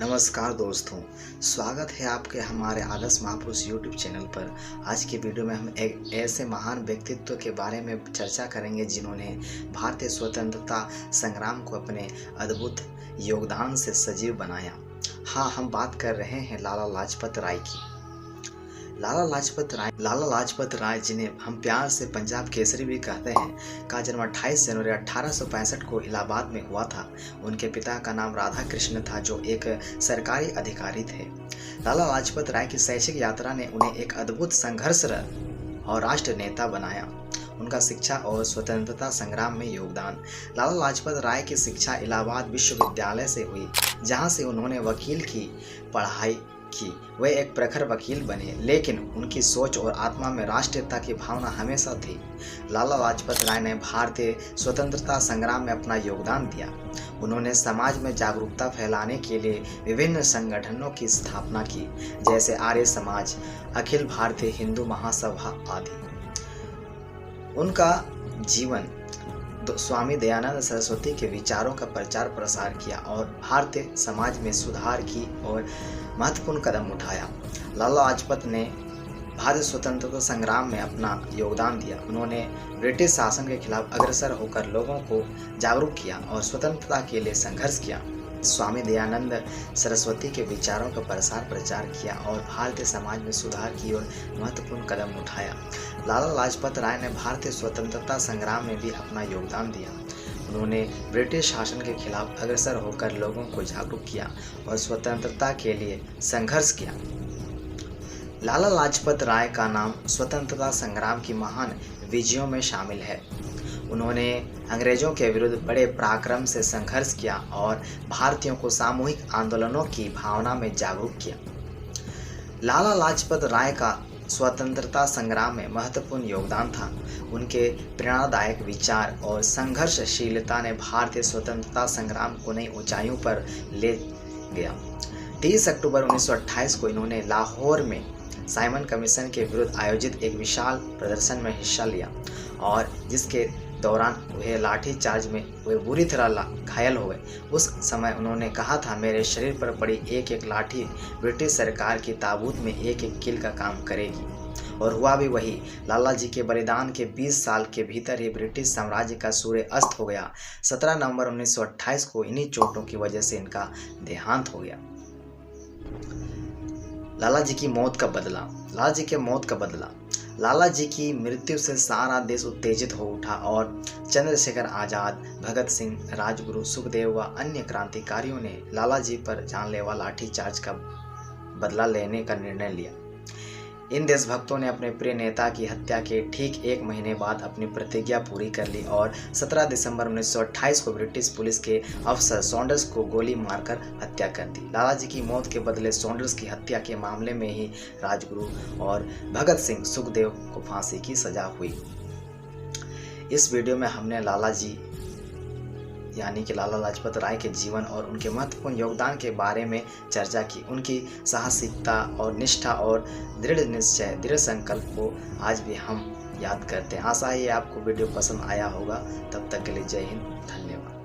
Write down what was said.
नमस्कार दोस्तों, स्वागत है आपके हमारे आदर्श महापुरुष यूट्यूब चैनल पर। आज की वीडियो में हम एक ऐसे महान व्यक्तित्व के बारे में चर्चा करेंगे जिन्होंने भारतीय स्वतंत्रता संग्राम को अपने अद्भुत योगदान से सजीव बनाया। हाँ, हम बात कर रहे हैं लाला लाजपत राय की। लाला लाजपत राय जिन्हें हम प्यार से पंजाब केसरी भी कहते हैं, का जन्म 28 जनवरी 1865 को इलाहाबाद में हुआ था। उनके पिता का नाम राधा कृष्ण था, जो एक सरकारी अधिकारी थे। लाला लाजपत राय की शैक्षिक यात्रा ने उन्हें एक अद्भुत संघर्षरत और राष्ट्र नेता बनाया। उनका शिक्षा और स्वतंत्रता संग्राम में योगदान। लाला लाजपत राय की शिक्षा इलाहाबाद विश्वविद्यालय से हुई, जहां से उन्होंने वकील की पढ़ाई की। वे एक प्रखर वकील बने, लेकिन उनकी सोच और आत्मा में राष्ट्रीयता की भावना हमेशा थी। लाला लाजपत राय ने भारतीय स्वतंत्रता संग्राम में अपना योगदान दिया। उन्होंने समाज में जागरूकता फैलाने के लिए विभिन्न संगठनों की स्थापना की, जैसे आर्य समाज, अखिल भारतीय हिंदू महासभा आदि। उनका जीवन स्वामी दयानंद सरस्वती के विचारों का प्रचार प्रसार किया और भारतीय समाज में सुधार की और महत्वपूर्ण कदम उठाया। लाला लाजपत ने भारतीय स्वतंत्रता संग्राम में अपना योगदान दिया। उन्होंने ब्रिटिश शासन के खिलाफ अग्रसर होकर लोगों को जागरूक किया और स्वतंत्रता के लिए संघर्ष किया। स्वामी दयानंद सरस्वती के विचारों का प्रचार किया और भारतीय समाज में सुधार की ओर महत्वपूर्ण कदम उठाया। लाला लाजपत राय ने भारतीय स्वतंत्रता संग्राम में भी अपना योगदान दिया। उन्होंने ब्रिटिश शासन के खिलाफ अग्रसर होकर लोगों को जागरूक किया और स्वतंत्रता के लिए संघर्ष किया। लाला लाजपत राय का नाम स्वतंत्रता संग्राम की महान विजयों में शामिल है। उन्होंने अंग्रेजों के विरुद्ध बड़े पराक्रम से संघर्ष किया और भारतीयों को सामूहिक आंदोलनों की भावना में जागरूक किया। लाला लाजपत राय का स्वतंत्रता संग्राम में महत्वपूर्ण योगदान था। उनके प्रेरणादायक विचार और संघर्षशीलता ने भारतीय स्वतंत्रता संग्राम को नई ऊंचाइयों पर ले गया। 30 अक्टूबर 1928 को इन्होंने लाहौर में साइमन कमीशन के विरुद्ध आयोजित एक विशाल प्रदर्शन में हिस्सा लिया और जिसके दौरान वे लाठी चार्ज में वे बुरी तरह घायल हुए। उस समय उन्होंने कहा था, मेरे शरीर पर पड़ी एक एक लाठी ब्रिटिश सरकार की ताबूत में एक एक कील का काम करेगी। और हुआ भी वही। लाला जी के बलिदान के 20 साल के भीतर ही ब्रिटिश साम्राज्य का सूर्य अस्त हो गया। 17 नवंबर 1928 को इन्हीं चोटों की वजह से इनका देहांत हो गया। लाला जी की मौत का बदला। लाला जी की मृत्यु से सारा देश उत्तेजित हो उठा और चंद्रशेखर आजाद, भगत सिंह, राजगुरु, सुखदेव व अन्य क्रांतिकारियों ने लाला जी पर जानलेवा लाठीचार्ज का बदला लेने का निर्णय लिया। इन देशभक्तों ने अपने प्रिय नेता की हत्या के ठीक 1 महीने बाद अपनी प्रतिज्ञा पूरी कर ली और 17 दिसंबर 1928 को ब्रिटिश पुलिस के अफसर सॉन्डर्स को गोली मारकर हत्या कर दी। लाला जी की मौत के बदले सॉन्डर्स की हत्या के मामले में ही राजगुरु और भगत सिंह, सुखदेव को फांसी की सजा हुई। इस वीडियो में हमने लाला जी यानी कि लाला लाजपत राय के जीवन और उनके महत्वपूर्ण योगदान के बारे में चर्चा की। उनकी साहसिकता और निष्ठा और दृढ़ निश्चय, दृढ़ संकल्प को आज भी हम याद करते हैं। आशा है आपको वीडियो पसंद आया होगा। तब तक के लिए जय हिंद, धन्यवाद।